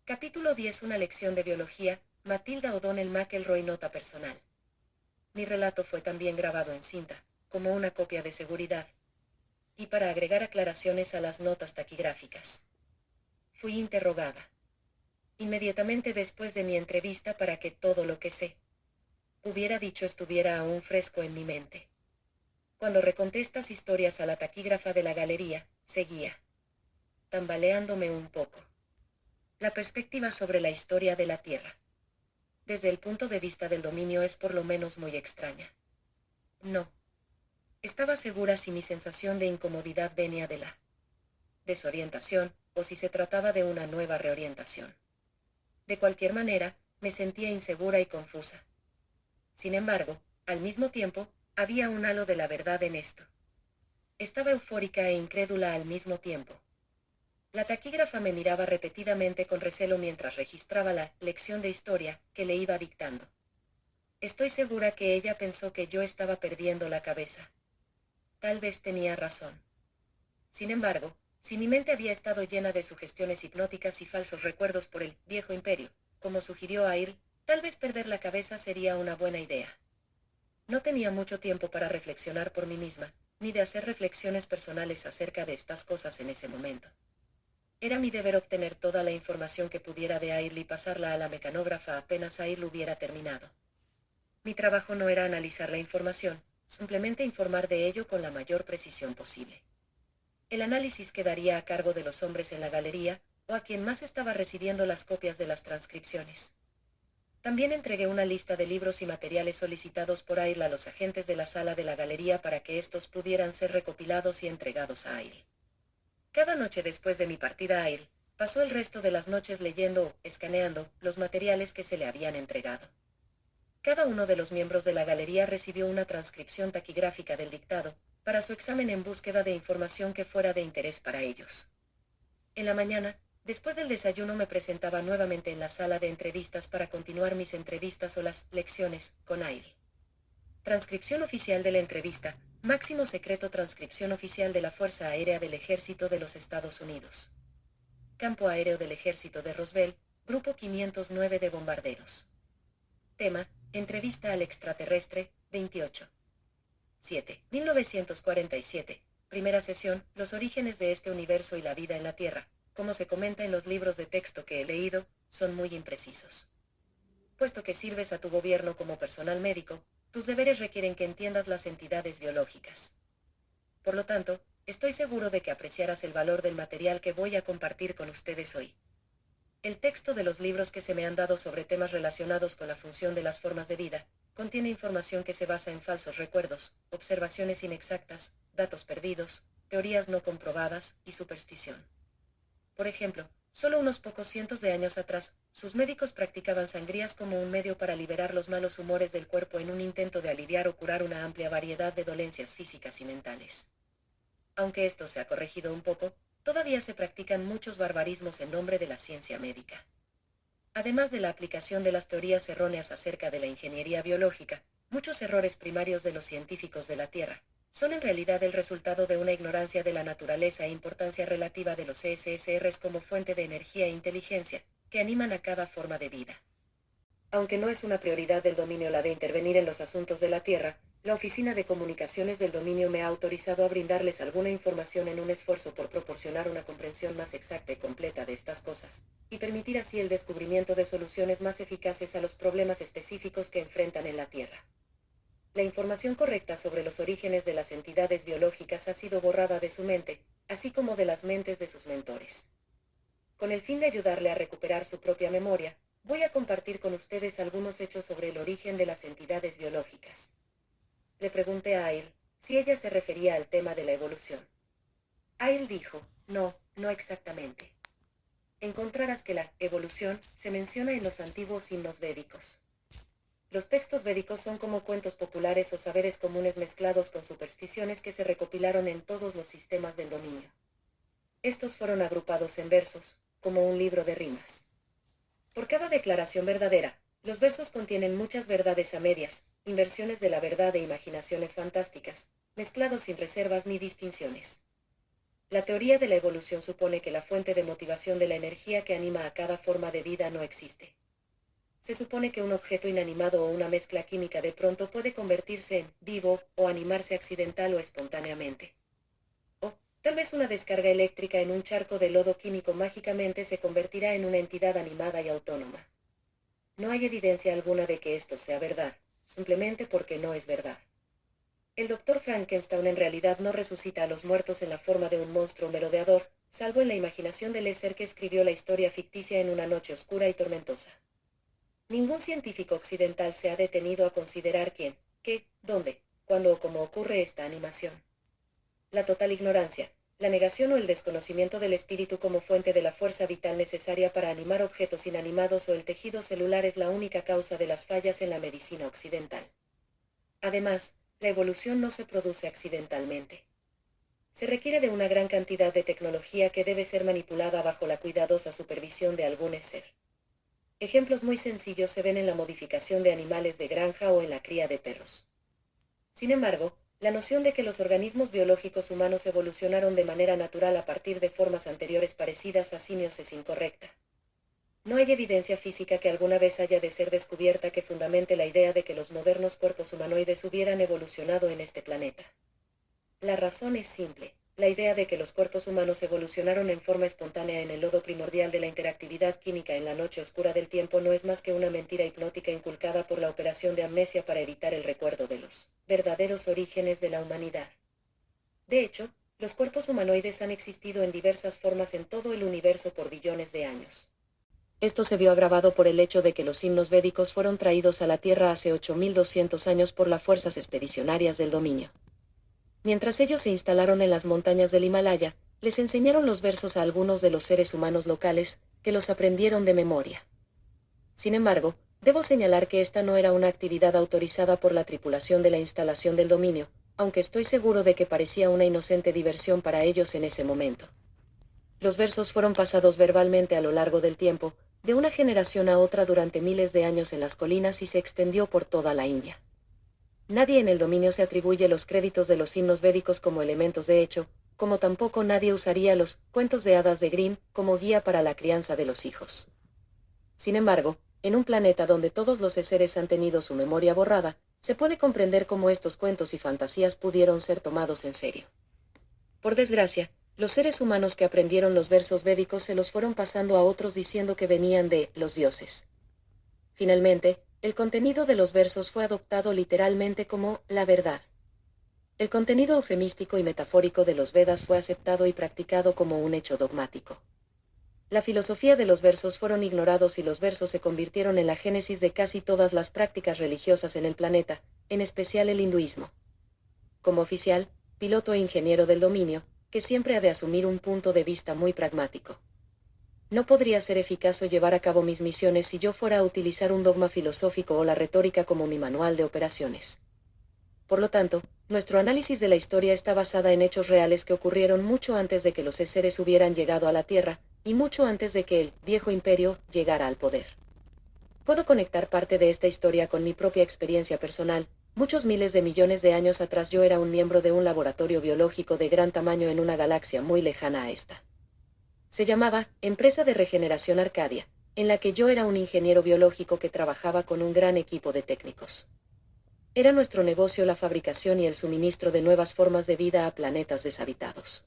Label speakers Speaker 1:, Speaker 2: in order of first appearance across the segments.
Speaker 1: Capítulo 10. Una lección de biología. Matilda O'Donnell McElroy. Nota personal. Mi relato fue también grabado en cinta, como una copia de seguridad, y para agregar aclaraciones a las notas taquigráficas. Fui interrogada inmediatamente después de mi entrevista para que todo lo que hubiera dicho estuviera aún fresco en mi mente. Cuando reconté estas historias a la taquígrafa de la galería, seguía tambaleándome un poco. La perspectiva sobre la historia de la Tierra, desde el punto de vista del dominio, es por lo menos muy extraña. No estaba segura si mi sensación de incomodidad venía de la desorientación, o si se trataba de una nueva reorientación. De cualquier manera, me sentía insegura y confusa. Sin embargo, al mismo tiempo, había un halo de la verdad en esto. Estaba eufórica e incrédula al mismo tiempo. La taquígrafa me miraba repetidamente con recelo mientras registraba la lección de historia que le iba dictando. Estoy segura que ella pensó que yo estaba perdiendo la cabeza. Tal vez tenía razón. Sin embargo, si mi mente había estado llena de sugestiones hipnóticas y falsos recuerdos por el viejo imperio, como sugirió Air, tal vez perder la cabeza sería una buena idea. No tenía mucho tiempo para reflexionar por mí misma, ni de hacer reflexiones personales acerca de estas cosas en ese momento. Era mi deber obtener toda la información que pudiera de Air y pasarla a la mecanógrafa apenas Air lo hubiera terminado. Mi trabajo no era analizar la información, simplemente informar de ello con la mayor precisión posible. El análisis quedaría a cargo de los hombres en la galería, o a quien más estaba recibiendo las copias de las transcripciones. También entregué una lista de libros y materiales solicitados por Air a los agentes de la sala de la galería para que estos pudieran ser recopilados y entregados a Air. Cada noche después de mi partida a Air, pasó el resto de las noches leyendo o escaneando los materiales que se le habían entregado. Cada uno de los miembros de la galería recibió una transcripción taquigráfica del dictado, para su examen en búsqueda de información que fuera de interés para ellos. En la mañana, después del desayuno, me presentaba nuevamente en la sala de entrevistas para continuar mis entrevistas o las lecciones con Air. Transcripción oficial de la entrevista. Máximo secreto. Transcripción oficial de la Fuerza Aérea del Ejército de los Estados Unidos. Campo Aéreo del Ejército de Roswell, Grupo 509 de bombarderos. Tema: entrevista al extraterrestre, 28. 7. 1947. Primera sesión: los orígenes de este universo y la vida en la Tierra. Como se comenta en los libros de texto que he leído, son muy imprecisos. Puesto que sirves a tu gobierno como personal médico, tus deberes requieren que entiendas las entidades biológicas. Por lo tanto, estoy seguro de que apreciarás el valor del material que voy a compartir con ustedes hoy. El texto de los libros que se me han dado sobre temas relacionados con la función de las formas de vida, contiene información que se basa en falsos recuerdos, observaciones inexactas, datos perdidos, teorías no comprobadas y superstición. Por ejemplo, solo unos pocos cientos de años atrás, sus médicos practicaban sangrías como un medio para liberar los malos humores del cuerpo en un intento de aliviar o curar una amplia variedad de dolencias físicas y mentales. Aunque esto se ha corregido un poco, todavía se practican muchos barbarismos en nombre de la ciencia médica. Además de la aplicación de las teorías erróneas acerca de la ingeniería biológica, muchos errores primarios de los científicos de la Tierra son en realidad el resultado de una ignorancia de la naturaleza e importancia relativa de los CSSRs como fuente de energía e inteligencia, que animan a cada forma de vida. Aunque no es una prioridad del dominio la de intervenir en los asuntos de la Tierra, la Oficina de Comunicaciones del Dominio me ha autorizado a brindarles alguna información en un esfuerzo por proporcionar una comprensión más exacta y completa de estas cosas, y permitir así el descubrimiento de soluciones más eficaces a los problemas específicos que enfrentan en la Tierra. La información correcta sobre los orígenes de las entidades biológicas ha sido borrada de su mente, así como de las mentes de sus mentores. Con el fin de ayudarle a recuperar su propia memoria, voy a compartir con ustedes algunos hechos sobre el origen de las entidades biológicas. Le pregunté a Air si ella se refería al tema de la evolución. Air dijo: no exactamente. Encontrarás que la evolución se menciona en los antiguos himnos védicos. Los textos védicos son como cuentos populares o saberes comunes mezclados con supersticiones que se recopilaron en todos los sistemas del dominio. Estos fueron agrupados en versos, como un libro de rimas. Por cada declaración verdadera, los versos contienen muchas verdades a medias, inversiones de la verdad e imaginaciones fantásticas, mezclados sin reservas ni distinciones. La teoría de la evolución supone que la fuente de motivación de la energía que anima a cada forma de vida no existe. Se supone que un objeto inanimado o una mezcla química de pronto puede convertirse en vivo o animarse accidental o espontáneamente. O, tal vez una descarga eléctrica en un charco de lodo químico mágicamente se convertirá en una entidad animada y autónoma. No hay evidencia alguna de que esto sea verdad, simplemente porque no es verdad. El doctor Frankenstein en realidad no resucita a los muertos en la forma de un monstruo merodeador, salvo en la imaginación del ser que escribió la historia ficticia en una noche oscura y tormentosa. Ningún científico occidental se ha detenido a considerar quién, qué, dónde, cuándo o cómo ocurre esta animación. La total ignorancia, la negación o el desconocimiento del espíritu como fuente de la fuerza vital necesaria para animar objetos inanimados o el tejido celular es la única causa de las fallas en la medicina occidental. Además, la evolución no se produce accidentalmente. Se requiere de una gran cantidad de tecnología que debe ser manipulada bajo la cuidadosa supervisión de algún ser. Ejemplos muy sencillos se ven en la modificación de animales de granja o en la cría de perros. Sin embargo, la noción de que los organismos biológicos humanos evolucionaron de manera natural a partir de formas anteriores parecidas a simios es incorrecta. No hay evidencia física que alguna vez haya de ser descubierta que fundamente la idea de que los modernos cuerpos humanoides hubieran evolucionado en este planeta. La razón es simple. La idea de que los cuerpos humanos evolucionaron en forma espontánea en el lodo primordial de la interactividad química en la noche oscura del tiempo no es más que una mentira hipnótica inculcada por la operación de amnesia para evitar el recuerdo de los verdaderos orígenes de la humanidad. De hecho, los cuerpos humanoides han existido en diversas formas en todo el universo por billones de años. Esto se vio agravado por el hecho de que los himnos védicos fueron traídos a la Tierra hace 8.200 años por las fuerzas expedicionarias del dominio. Mientras ellos se instalaron en las montañas del Himalaya, les enseñaron los versos a algunos de los seres humanos locales, que los aprendieron de memoria. Sin embargo, debo señalar que esta no era una actividad autorizada por la tripulación de la instalación del dominio, aunque estoy seguro de que parecía una inocente diversión para ellos en ese momento. Los versos fueron pasados verbalmente a lo largo del tiempo, de una generación a otra durante miles de años en las colinas y se extendió por toda la India. Nadie en el dominio se atribuye los créditos de los himnos védicos como elementos de hecho, como tampoco nadie usaría los cuentos de hadas de Grimm como guía para la crianza de los hijos. Sin embargo, en un planeta donde todos los seres han tenido su memoria borrada, se puede comprender cómo estos cuentos y fantasías pudieron ser tomados en serio. Por desgracia, los seres humanos que aprendieron los versos védicos se los fueron pasando a otros diciendo que venían de los dioses. Finalmente, el contenido de los versos fue adoptado literalmente como la verdad. El contenido eufemístico y metafórico de los Vedas fue aceptado y practicado como un hecho dogmático. La filosofía de los versos fueron ignorados y los versos se convirtieron en la génesis de casi todas las prácticas religiosas en el planeta, en especial el hinduismo. Como oficial, piloto e ingeniero del dominio, que siempre ha de asumir un punto de vista muy pragmático. No podría ser eficaz o llevar a cabo mis misiones si yo fuera a utilizar un dogma filosófico o la retórica como mi manual de operaciones. Por lo tanto, nuestro análisis de la historia está basada en hechos reales que ocurrieron mucho antes de que los seres hubieran llegado a la Tierra, y mucho antes de que el viejo imperio llegara al poder. Puedo conectar parte de esta historia con mi propia experiencia personal. Muchos miles de millones de años atrás yo era un miembro de un laboratorio biológico de gran tamaño en una galaxia muy lejana a esta. Se llamaba Empresa de Regeneración Arcadia, en la que yo era un ingeniero biológico que trabajaba con un gran equipo de técnicos. Era nuestro negocio la fabricación y el suministro de nuevas formas de vida a planetas deshabitados.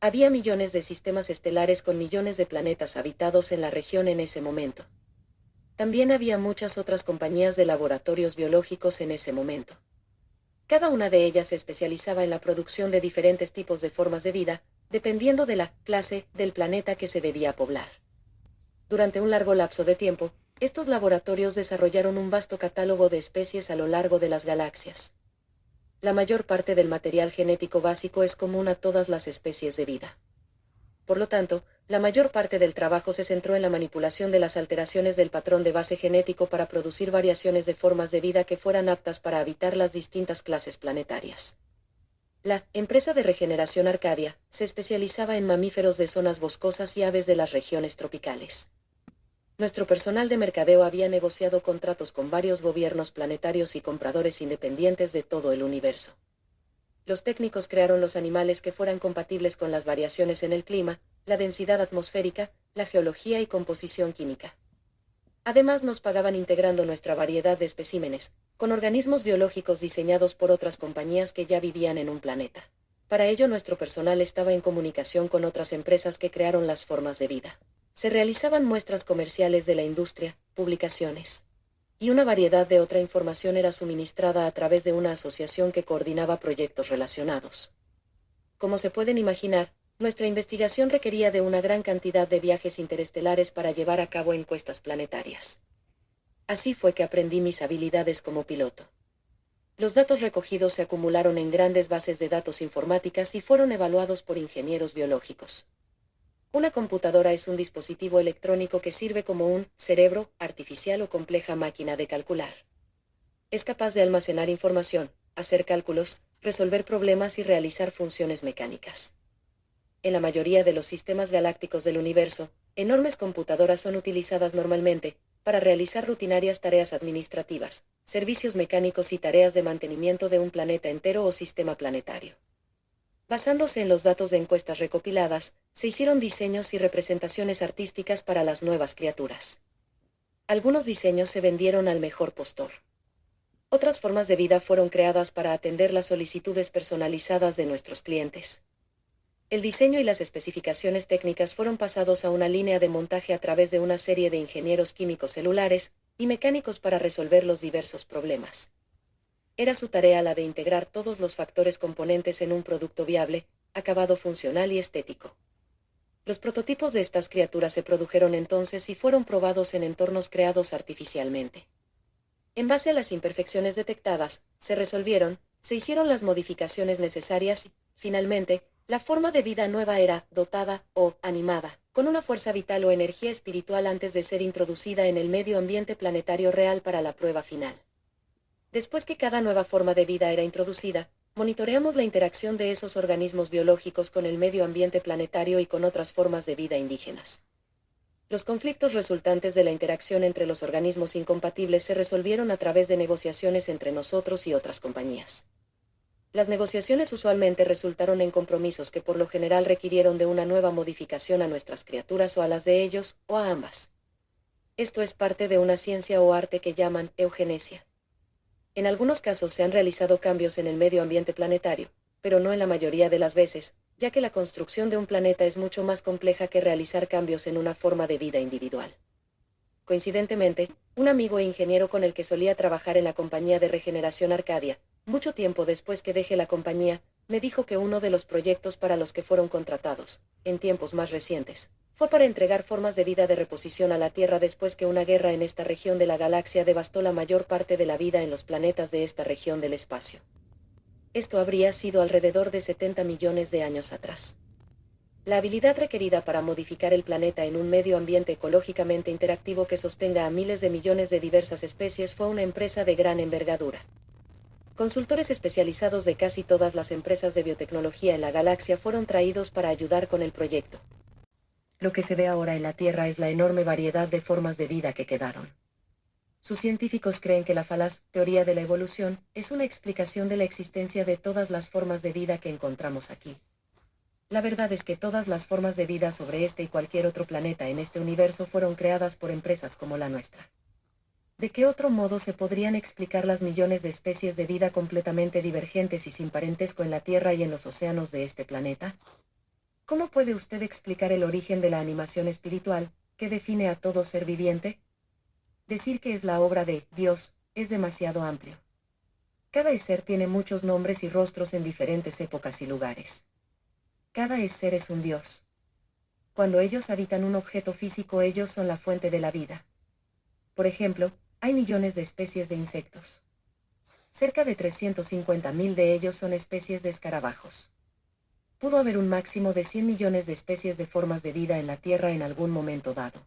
Speaker 1: Había millones de sistemas estelares con millones de planetas habitados en la región en ese momento. También había muchas otras compañías de laboratorios biológicos en ese momento. Cada una de ellas se especializaba en la producción de diferentes tipos de formas de vida, dependiendo de la clase del planeta que se debía poblar. Durante un largo lapso de tiempo, estos laboratorios desarrollaron un vasto catálogo de especies a lo largo de las galaxias. La mayor parte del material genético básico es común a todas las especies de vida. Por lo tanto, la mayor parte del trabajo se centró en la manipulación de las alteraciones del patrón de base genético para producir variaciones de formas de vida que fueran aptas para habitar las distintas clases planetarias. La Empresa de Regeneración Arcadia se especializaba en mamíferos de zonas boscosas y aves de las regiones tropicales. Nuestro personal de mercadeo había negociado contratos con varios gobiernos planetarios y compradores independientes de todo el universo. los técnicos crearon los animales que fueran compatibles con las variaciones en el clima, la densidad atmosférica, la geología y composición química. Además nos pagaban integrando nuestra variedad de especímenes, con organismos biológicos diseñados por otras compañías que ya vivían en un planeta. Para ello nuestro personal estaba en comunicación con otras empresas que crearon las formas de vida. Se realizaban muestras comerciales de la industria, publicaciones. Y una variedad de otra información era suministrada a través de una asociación que coordinaba proyectos relacionados. Como se pueden imaginar, nuestra investigación requería de una gran cantidad de viajes interestelares para llevar a cabo encuestas planetarias. Así fue que aprendí mis habilidades como piloto. Los datos recogidos se acumularon en grandes bases de datos informáticas y fueron evaluados por ingenieros biológicos. Una computadora es un dispositivo electrónico que sirve como un cerebro artificial o compleja máquina de calcular. Es capaz de almacenar información, hacer cálculos, resolver problemas y realizar funciones mecánicas. En la mayoría de los sistemas galácticos del universo, enormes computadoras son utilizadas normalmente para realizar rutinarias tareas administrativas, servicios mecánicos y tareas de mantenimiento de un planeta entero o sistema planetario. Basándose en los datos de encuestas recopiladas, se hicieron diseños y representaciones artísticas para las nuevas criaturas. Algunos diseños se vendieron al mejor postor. Otras formas de vida fueron creadas para atender las solicitudes personalizadas de nuestros clientes. El diseño y las especificaciones técnicas fueron pasados a una línea de montaje a través de una serie de ingenieros químicos celulares y mecánicos para resolver los diversos problemas. Era su tarea la de integrar todos los factores componentes en un producto viable, acabado funcional y estético. Los prototipos de estas criaturas se produjeron entonces y fueron probados en entornos creados artificialmente. En base a las imperfecciones detectadas, se hicieron las modificaciones necesarias y, finalmente, la forma de vida nueva era dotada o animada, con una fuerza vital o energía espiritual antes de ser introducida en el medio ambiente planetario real para la prueba final. Después que cada nueva forma de vida era introducida, monitoreamos la interacción de esos organismos biológicos con el medio ambiente planetario y con otras formas de vida indígenas. Los conflictos resultantes de la interacción entre los organismos incompatibles se resolvieron a través de negociaciones entre nosotros y otras compañías. Las negociaciones usualmente resultaron en compromisos que por lo general requirieron de una nueva modificación a nuestras criaturas o a las de ellos, o a ambas. Esto es parte de una ciencia o arte que llaman eugenesia. En algunos casos se han realizado cambios en el medio ambiente planetario, pero no en la mayoría de las veces, ya que la construcción de un planeta es mucho más compleja que realizar cambios en una forma de vida individual. Coincidentemente, un amigo e ingeniero con el que solía trabajar en la compañía de regeneración Arcadia, mucho tiempo después que dejé la compañía, me dijo que uno de los proyectos para los que fueron contratados, en tiempos más recientes, fue para entregar formas de vida de reposición a la Tierra después que una guerra en esta región de la galaxia devastó la mayor parte de la vida en los planetas de esta región del espacio. Esto habría sido alrededor de 70 millones de años atrás. La habilidad requerida para modificar el planeta en un medio ambiente ecológicamente interactivo que sostenga a miles de millones de diversas especies fue una empresa de gran envergadura. Consultores especializados de casi todas las empresas de biotecnología en la galaxia fueron traídos para ayudar con el proyecto. Lo que se ve ahora en la Tierra es la enorme variedad de formas de vida que quedaron. Sus científicos creen que la falaz teoría de la evolución es una explicación de la existencia de todas las formas de vida que encontramos aquí. La verdad es que todas las formas de vida sobre este y cualquier otro planeta en este universo fueron creadas por empresas como la nuestra. ¿De qué otro modo se podrían explicar las millones de especies de vida completamente divergentes y sin parentesco en la Tierra y en los océanos de este planeta? ¿Cómo puede usted explicar el origen de la animación espiritual, que define a todo ser viviente? Decir que es la obra de Dios es demasiado amplio. Cada ser tiene muchos nombres y rostros en diferentes épocas y lugares. Cada ser es un Dios. Cuando ellos habitan un objeto físico, ellos son la fuente de la vida. Por ejemplo, hay millones de especies de insectos. Cerca de 350.000 de ellos son especies de escarabajos. Pudo haber un máximo de 100 millones de especies de formas de vida en la Tierra en algún momento dado.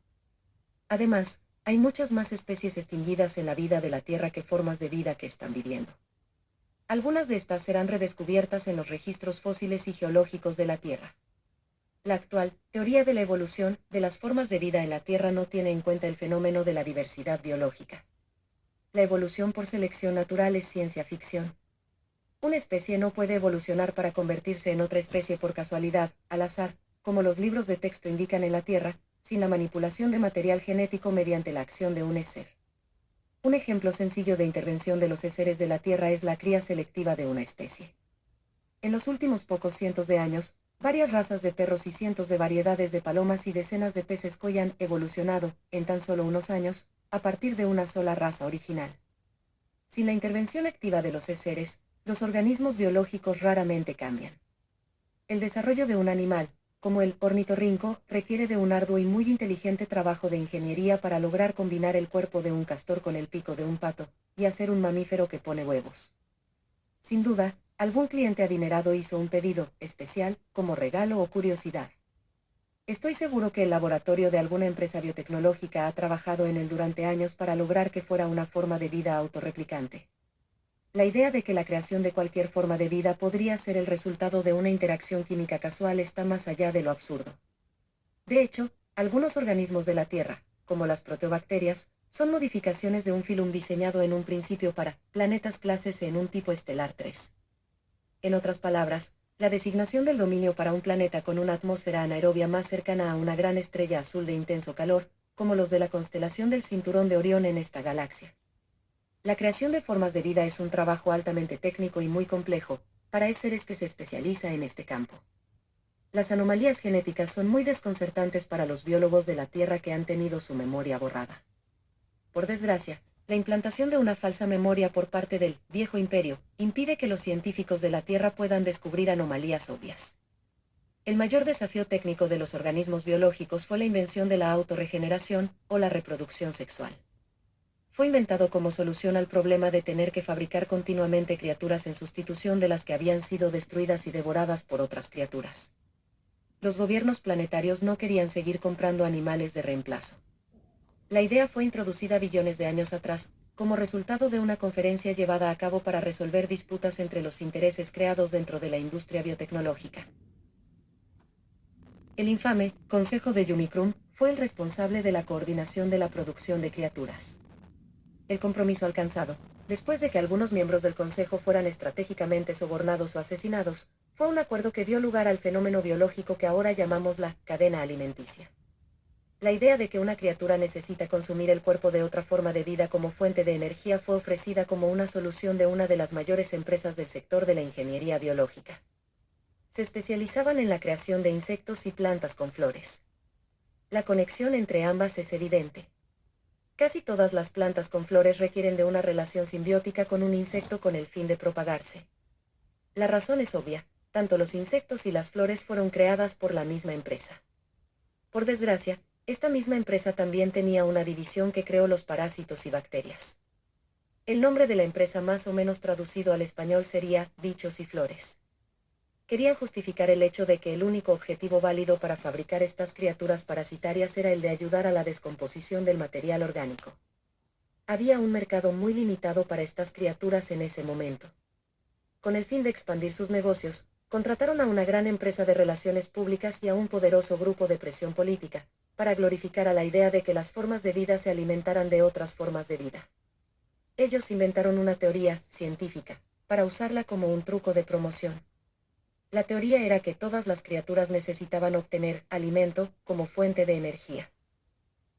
Speaker 1: Además, hay muchas más especies extinguidas en la vida de la Tierra que formas de vida que están viviendo. Algunas de estas serán redescubiertas en los registros fósiles y geológicos de la Tierra. La actual teoría de la evolución de las formas de vida en la Tierra no tiene en cuenta el fenómeno de la diversidad biológica. La evolución por selección natural es ciencia ficción. Una especie no puede evolucionar para convertirse en otra especie por casualidad, al azar, como los libros de texto indican en la Tierra, sin la manipulación de material genético mediante la acción de un ser. Un ejemplo sencillo de intervención de los seres de la Tierra es la cría selectiva de una especie. En los últimos pocos cientos de años, varias razas de perros y cientos de variedades de palomas y decenas de peces koi han evolucionado, en tan solo unos años, a partir de una sola raza original. Sin la intervención activa de los seres, los organismos biológicos raramente cambian. El desarrollo de un animal, como el ornitorrinco, requiere de un arduo y muy inteligente trabajo de ingeniería para lograr combinar el cuerpo de un castor con el pico de un pato, y hacer un mamífero que pone huevos. Sin duda, algún cliente adinerado hizo un pedido especial, como regalo o curiosidad. Estoy seguro que el laboratorio de alguna empresa biotecnológica ha trabajado en él durante años para lograr que fuera una forma de vida autorreplicante. La idea de que la creación de cualquier forma de vida podría ser el resultado de una interacción química casual está más allá de lo absurdo. De hecho, algunos organismos de la Tierra, como las proteobacterias, son modificaciones de un filum diseñado en un principio para planetas clases en un tipo estelar 3. En otras palabras, la designación del dominio para un planeta con una atmósfera anaerobia más cercana a una gran estrella azul de intenso calor, como los de la constelación del Cinturón de Orión en esta galaxia. La creación de formas de vida es un trabajo altamente técnico y muy complejo, para seres que se especializa en este campo. Las anomalías genéticas son muy desconcertantes para los biólogos de la Tierra que han tenido su memoria borrada. Por desgracia, la implantación de una falsa memoria por parte del Viejo Imperio impide que los científicos de la Tierra puedan descubrir anomalías obvias. El mayor desafío técnico de los organismos biológicos fue la invención de la autorregeneración o la reproducción sexual. Fue inventado como solución al problema de tener que fabricar continuamente criaturas en sustitución de las que habían sido destruidas y devoradas por otras criaturas. Los gobiernos planetarios no querían seguir comprando animales de reemplazo. La idea fue introducida billones de años atrás, como resultado de una conferencia llevada a cabo para resolver disputas entre los intereses creados dentro de la industria biotecnológica. El infame Consejo de Yumikrum fue el responsable de la coordinación de la producción de criaturas. El compromiso alcanzado, después de que algunos miembros del Consejo fueran estratégicamente sobornados o asesinados, fue un acuerdo que dio lugar al fenómeno biológico que ahora llamamos la cadena alimenticia. La idea de que una criatura necesita consumir el cuerpo de otra forma de vida como fuente de energía fue ofrecida como una solución de una de las mayores empresas del sector de la ingeniería biológica. Se especializaban en la creación de insectos y plantas con flores. La conexión entre ambas es evidente. Casi todas las plantas con flores requieren de una relación simbiótica con un insecto con el fin de propagarse. La razón es obvia, tanto los insectos y las flores fueron creadas por la misma empresa. Por desgracia, esta misma empresa también tenía una división que creó los parásitos y bacterias. El nombre de la empresa más o menos traducido al español sería bichos y flores. Querían justificar el hecho de que el único objetivo válido para fabricar estas criaturas parasitarias era el de ayudar a la descomposición del material orgánico. Había un mercado muy limitado para estas criaturas en ese momento. Con el fin de expandir sus negocios, contrataron a una gran empresa de relaciones públicas y a un poderoso grupo de presión política, para glorificar a la idea de que las formas de vida se alimentaran de otras formas de vida. Ellos inventaron una teoría científica, para usarla como un truco de promoción. La teoría era que todas las criaturas necesitaban obtener alimento como fuente de energía.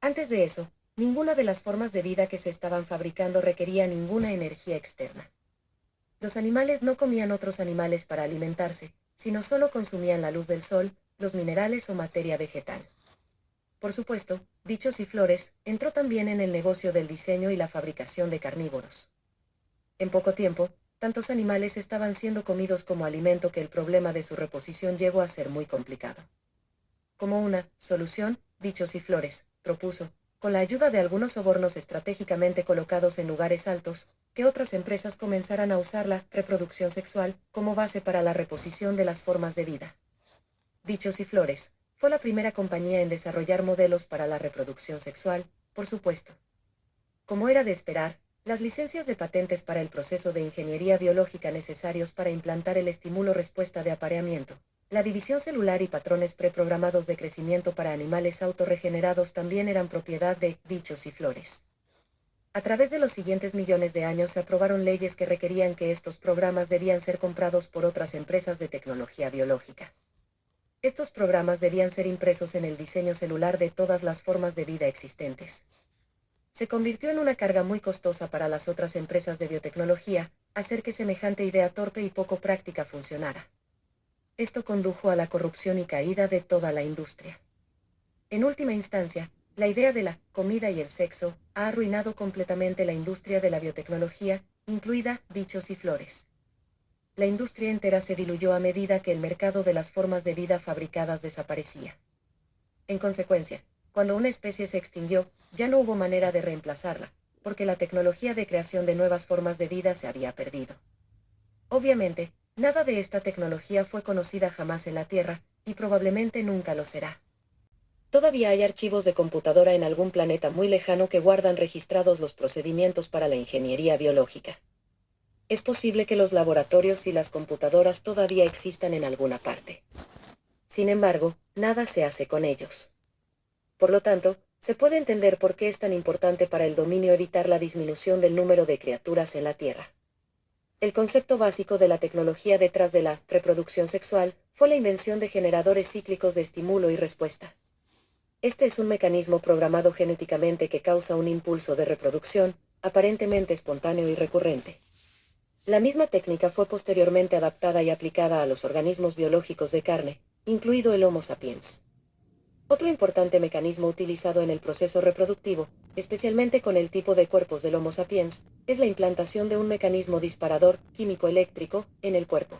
Speaker 1: Antes de eso, ninguna de las formas de vida que se estaban fabricando requería ninguna energía externa. Los animales no comían otros animales para alimentarse, sino solo consumían la luz del sol, los minerales o materia vegetal. Por supuesto, bichos y flores entró también en el negocio del diseño y la fabricación de carnívoros. En poco tiempo, tantos animales estaban siendo comidos como alimento que el problema de su reposición llegó a ser muy complicado. Como una solución, bichos y flores propuso, con la ayuda de algunos sobornos estratégicamente colocados en lugares altos, que otras empresas comenzaran a usar la reproducción sexual como base para la reposición de las formas de vida. Bichos y Flores fue la primera compañía en desarrollar modelos para la reproducción sexual, por supuesto. Como era de esperar, las licencias de patentes para el proceso de ingeniería biológica necesarios para implantar el estímulo-respuesta de apareamiento, la división celular y patrones preprogramados de crecimiento para animales autorregenerados también eran propiedad de Bichos y Flores. A través de los siguientes millones de años se aprobaron leyes que requerían que estos programas debían ser comprados por otras empresas de tecnología biológica. Estos programas debían ser impresos en el diseño celular de todas las formas de vida existentes. Se convirtió en una carga muy costosa para las otras empresas de biotecnología, hacer que semejante idea torpe y poco práctica funcionara. Esto condujo a la corrupción y caída de toda la industria. En última instancia, la idea de la comida y el sexo ha arruinado completamente la industria de la biotecnología, incluida bichos y flores. La industria entera se diluyó a medida que el mercado de las formas de vida fabricadas desaparecía. En consecuencia, cuando una especie se extinguió, ya no hubo manera de reemplazarla, porque la tecnología de creación de nuevas formas de vida se había perdido. Obviamente, nada de esta tecnología fue conocida jamás en la Tierra, y probablemente nunca lo será. Todavía hay archivos de computadora en algún planeta muy lejano que guardan registrados los procedimientos para la ingeniería biológica. Es posible que los laboratorios y las computadoras todavía existan en alguna parte. Sin embargo, nada se hace con ellos. Por lo tanto, se puede entender por qué es tan importante para el dominio evitar la disminución del número de criaturas en la Tierra. El concepto básico de la tecnología detrás de la reproducción sexual fue la invención de generadores cíclicos de estímulo y respuesta. Este es un mecanismo programado genéticamente que causa un impulso de reproducción, aparentemente espontáneo y recurrente. La misma técnica fue posteriormente adaptada y aplicada a los organismos biológicos de carne, incluido el Homo sapiens. Otro importante mecanismo utilizado en el proceso reproductivo, especialmente con el tipo de cuerpos del Homo sapiens, es la implantación de un mecanismo disparador químico-eléctrico en el cuerpo.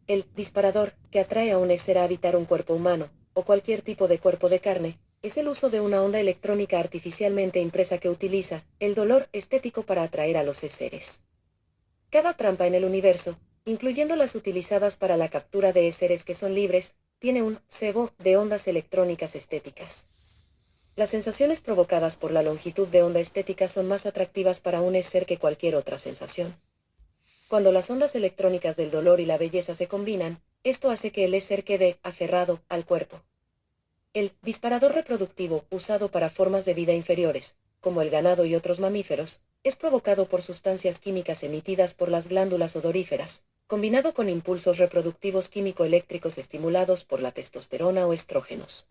Speaker 1: El disparador, que atrae a un ser a habitar un cuerpo humano, o cualquier tipo de cuerpo de carne, es el uso de una onda electrónica artificialmente impresa que utiliza el dolor estético para atraer a los seres. Cada trampa en el universo, incluyendo las utilizadas para la captura de seres que son libres, tiene un cebo de ondas electrónicas estéticas. Las sensaciones provocadas por la longitud de onda estética son más atractivas para un ser que cualquier otra sensación. Cuando las ondas electrónicas del dolor y la belleza se combinan, esto hace que el ser quede aferrado al cuerpo. El disparador reproductivo, usado para formas de vida inferiores, como el ganado y otros mamíferos, es provocado por sustancias químicas emitidas por las glándulas odoríferas, combinado con impulsos reproductivos químico-eléctricos estimulados por la testosterona o estrógenos.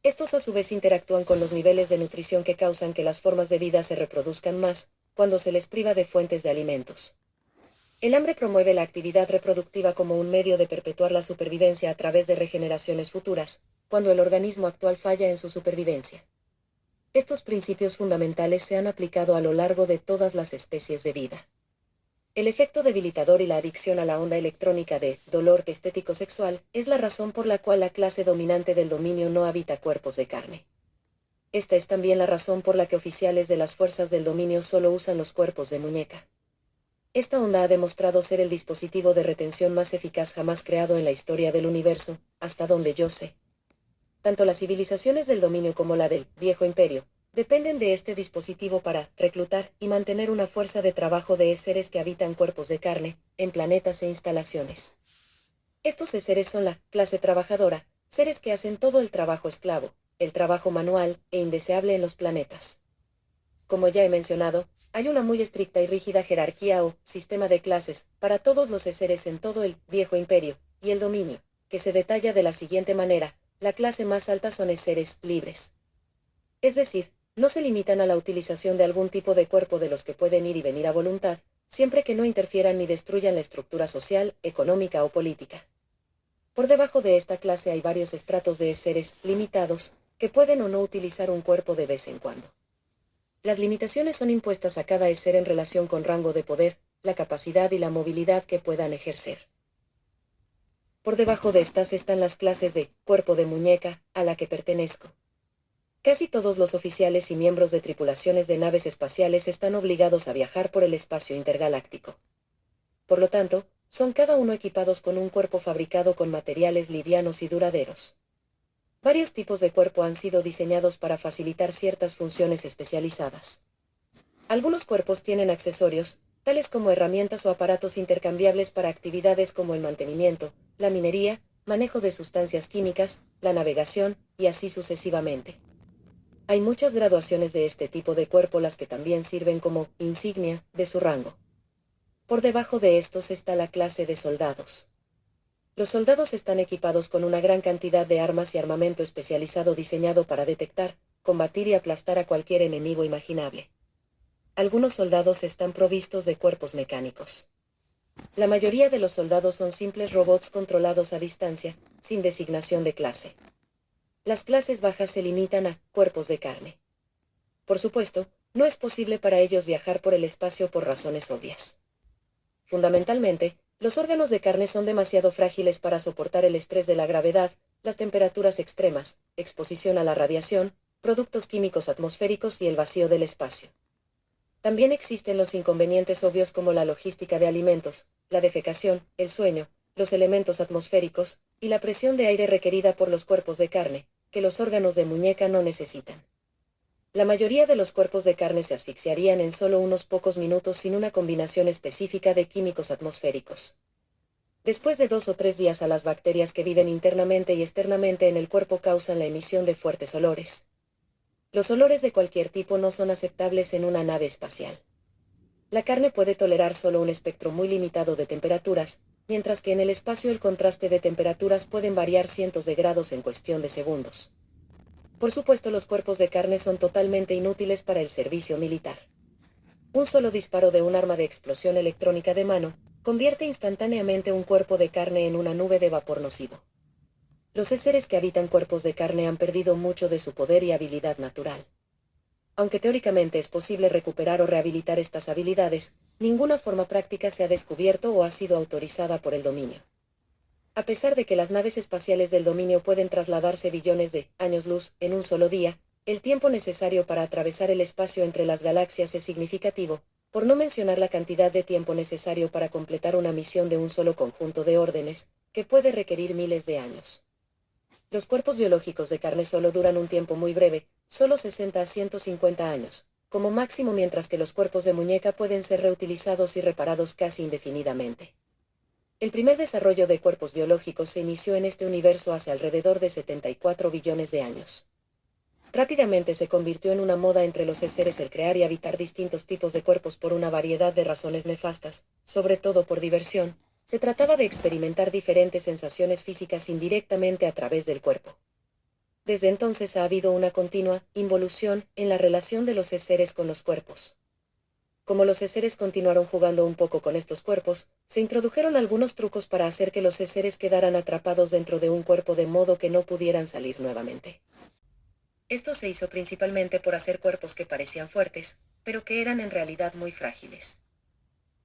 Speaker 1: Estos a su vez interactúan con los niveles de nutrición que causan que las formas de vida se reproduzcan más, cuando se les priva de fuentes de alimentos. El hambre promueve la actividad reproductiva como un medio de perpetuar la supervivencia a través de regeneraciones futuras, cuando el organismo actual falla en su supervivencia. Estos principios fundamentales se han aplicado a lo largo de todas las especies de vida. El efecto debilitador y la adicción a la onda electrónica de dolor estético sexual es la razón por la cual la clase dominante del dominio no habita cuerpos de carne. Esta es también la razón por la que oficiales de las fuerzas del dominio solo usan los cuerpos de muñeca. Esta onda ha demostrado ser el dispositivo de retención más eficaz jamás creado en la historia del universo, hasta donde yo sé. Tanto las civilizaciones del dominio como la del Viejo Imperio dependen de este dispositivo para reclutar y mantener una fuerza de trabajo de seres que habitan cuerpos de carne, en planetas e instalaciones. Estos seres son la clase trabajadora, seres que hacen todo el trabajo esclavo, el trabajo manual e indeseable en los planetas. Como ya he mencionado, hay una muy estricta y rígida jerarquía o sistema de clases para todos los seres en todo el Viejo Imperio y el dominio, que se detalla de la siguiente manera: la clase más alta son seres libres. Es decir, no se limitan a la utilización de algún tipo de cuerpo de los que pueden ir y venir a voluntad, siempre que no interfieran ni destruyan la estructura social, económica o política. Por debajo de esta clase hay varios estratos de seres limitados, que pueden o no utilizar un cuerpo de vez en cuando. Las limitaciones son impuestas a cada ser en relación con rango de poder, la capacidad y la movilidad que puedan ejercer. Por debajo de estas están las clases de cuerpo de muñeca, a la que pertenezco. Casi todos los oficiales y miembros de tripulaciones de naves espaciales están obligados a viajar por el espacio intergaláctico. Por lo tanto, son cada uno equipados con un cuerpo fabricado con materiales livianos y duraderos. Varios tipos de cuerpo han sido diseñados para facilitar ciertas funciones especializadas. Algunos cuerpos tienen accesorios, tales como herramientas o aparatos intercambiables para actividades como el mantenimiento, la minería, manejo de sustancias químicas, la navegación, y así sucesivamente. Hay muchas graduaciones de este tipo de cuerpo, las que también sirven como insignia de su rango. Por debajo de estos está la clase de soldados. Los soldados están equipados con una gran cantidad de armas y armamento especializado diseñado para detectar, combatir y aplastar a cualquier enemigo imaginable. Algunos soldados están provistos de cuerpos mecánicos. La mayoría de los soldados son simples robots controlados a distancia, sin designación de clase. Las clases bajas se limitan a cuerpos de carne. Por supuesto, no es posible para ellos viajar por el espacio por razones obvias. Fundamentalmente, los órganos de carne son demasiado frágiles para soportar el estrés de la gravedad, las temperaturas extremas, exposición a la radiación, productos químicos atmosféricos y el vacío del espacio. También existen los inconvenientes obvios como la logística de alimentos, la defecación, el sueño, los elementos atmosféricos, y la presión de aire requerida por los cuerpos de carne, que los órganos de muñeca no necesitan. La mayoría de los cuerpos de carne se asfixiarían en solo unos pocos minutos sin una combinación específica de químicos atmosféricos. Después de 2 o 3 días, a las bacterias que viven internamente y externamente en el cuerpo causan la emisión de fuertes olores. Los olores de cualquier tipo no son aceptables en una nave espacial. La carne puede tolerar solo un espectro muy limitado de temperaturas, mientras que en el espacio el contraste de temperaturas pueden variar cientos de grados en cuestión de segundos. Por supuesto, los cuerpos de carne son totalmente inútiles para el servicio militar. Un solo disparo de un arma de explosión electrónica de mano convierte instantáneamente un cuerpo de carne en una nube de vapor nocivo. Los seres que habitan cuerpos de carne han perdido mucho de su poder y habilidad natural. Aunque teóricamente es posible recuperar o rehabilitar estas habilidades, ninguna forma práctica se ha descubierto o ha sido autorizada por el dominio. A pesar de que las naves espaciales del dominio pueden trasladarse billones de años luz en un solo día, el tiempo necesario para atravesar el espacio entre las galaxias es significativo, por no mencionar la cantidad de tiempo necesario para completar una misión de un solo conjunto de órdenes, que puede requerir miles de años. Los cuerpos biológicos de carne solo duran un tiempo muy breve, solo 60 a 150 años, como máximo, mientras que los cuerpos de muñeca pueden ser reutilizados y reparados casi indefinidamente. El primer desarrollo de cuerpos biológicos se inició en este universo hace alrededor de 74 billones de años. Rápidamente se convirtió en una moda entre los seres el crear y habitar distintos tipos de cuerpos por una variedad de razones nefastas, sobre todo por diversión. Se trataba de experimentar diferentes sensaciones físicas indirectamente a través del cuerpo. Desde entonces ha habido una continua involución en la relación de los seres con los cuerpos. Como los seres continuaron jugando un poco con estos cuerpos, se introdujeron algunos trucos para hacer que los seres quedaran atrapados dentro de un cuerpo de modo que no pudieran salir nuevamente. Esto se hizo principalmente por hacer cuerpos que parecían fuertes, pero que eran en realidad muy frágiles.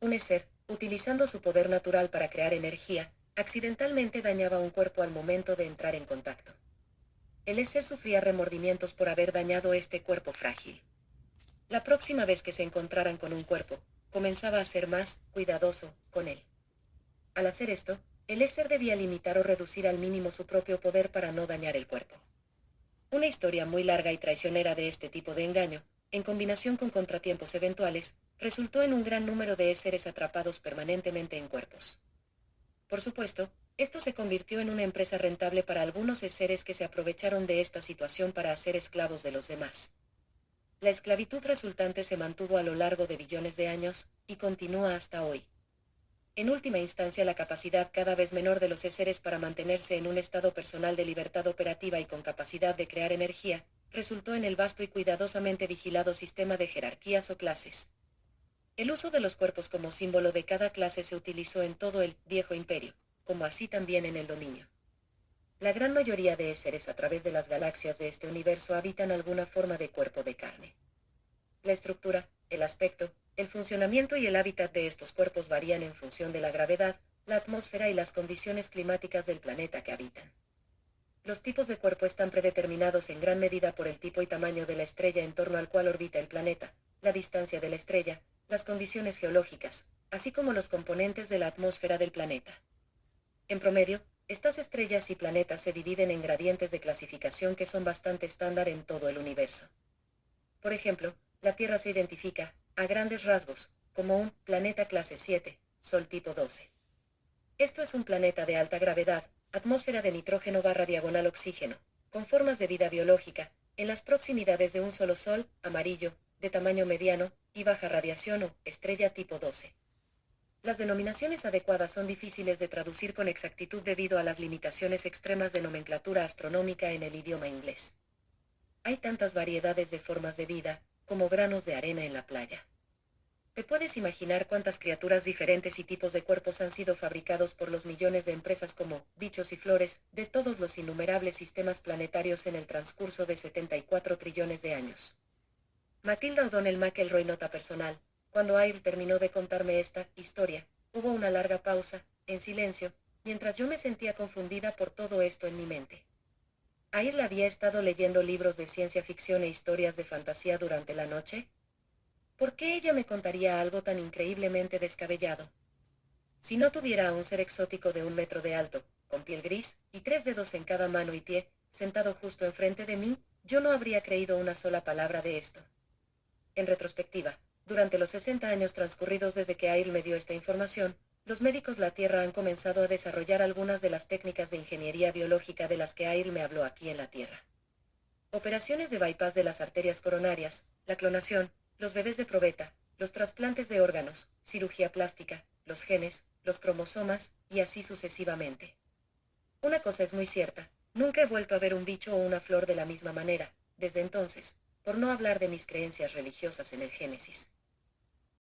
Speaker 1: Un ser, utilizando su poder natural para crear energía, accidentalmente dañaba un cuerpo al momento de entrar en contacto. El ser sufría remordimientos por haber dañado este cuerpo frágil. La próxima vez que se encontraran con un cuerpo, comenzaba a ser más cuidadoso con él. Al hacer esto, el ser debía limitar o reducir al mínimo su propio poder para no dañar el cuerpo. Una historia muy larga y traicionera de este tipo de engaño, en combinación con contratiempos eventuales, resultó en un gran número de seres atrapados permanentemente en cuerpos. Por supuesto, esto se convirtió en una empresa rentable para algunos seres que se aprovecharon de esta situación para hacer esclavos de los demás. La esclavitud resultante se mantuvo a lo largo de billones de años, y continúa hasta hoy. En última instancia, la capacidad cada vez menor de los seres para mantenerse en un estado personal de libertad operativa y con capacidad de crear energía, resultó en el vasto y cuidadosamente vigilado sistema de jerarquías o clases. El uso de los cuerpos como símbolo de cada clase se utilizó en todo el Viejo Imperio, como así también en el dominio. La gran mayoría de seres a través de las galaxias de este universo habitan alguna forma de cuerpo de carne. La estructura, el aspecto, el funcionamiento y el hábitat de estos cuerpos varían en función de la gravedad, la atmósfera y las condiciones climáticas del planeta que habitan. Los tipos de cuerpo están predeterminados en gran medida por el tipo y tamaño de la estrella en torno al cual orbita el planeta, la distancia de la estrella, las condiciones geológicas, así como los componentes de la atmósfera del planeta. En promedio, estas estrellas y planetas se dividen en gradientes de clasificación que son bastante estándar en todo el universo. Por ejemplo, la Tierra se identifica, a grandes rasgos, como un planeta clase 7, Sol tipo 12. Esto es un planeta de alta gravedad, atmósfera de nitrógeno / diagonal oxígeno, con formas de vida biológica, en las proximidades de un solo sol, amarillo, de tamaño mediano, y baja radiación o estrella tipo 12. Las denominaciones adecuadas son difíciles de traducir con exactitud debido a las limitaciones extremas de nomenclatura astronómica en el idioma inglés. Hay tantas variedades de formas de vida, como granos de arena en la playa. ¿Te puedes imaginar cuántas criaturas diferentes y tipos de cuerpos han sido fabricados por los millones de empresas como bichos y flores de todos los innumerables sistemas planetarios en el transcurso de 74 trillones de años? Matilda O'Donnell McElroy. Nota personal. Cuando Air terminó de contarme esta historia, hubo una larga pausa, en silencio, mientras yo me sentía confundida por todo esto en mi mente. Air había estado leyendo libros de ciencia ficción e historias de fantasía durante la noche. ¿Por qué ella me contaría algo tan increíblemente descabellado? Si no tuviera a un ser exótico de 1 metro de alto, con piel gris, y 3 dedos en cada mano y pie, sentado justo enfrente de mí, yo no habría creído una sola palabra de esto. En retrospectiva, durante los 60 años transcurridos desde que Air me dio esta información, los médicos de la Tierra han comenzado a desarrollar algunas de las técnicas de ingeniería biológica de las que Air me habló aquí en la Tierra. Operaciones de bypass de las arterias coronarias, la clonación, los bebés de probeta, los trasplantes de órganos, cirugía plástica, los genes, los cromosomas, y así sucesivamente. Una cosa es muy cierta, nunca he vuelto a ver un bicho o una flor de la misma manera, desde entonces, por no hablar de mis creencias religiosas en el Génesis.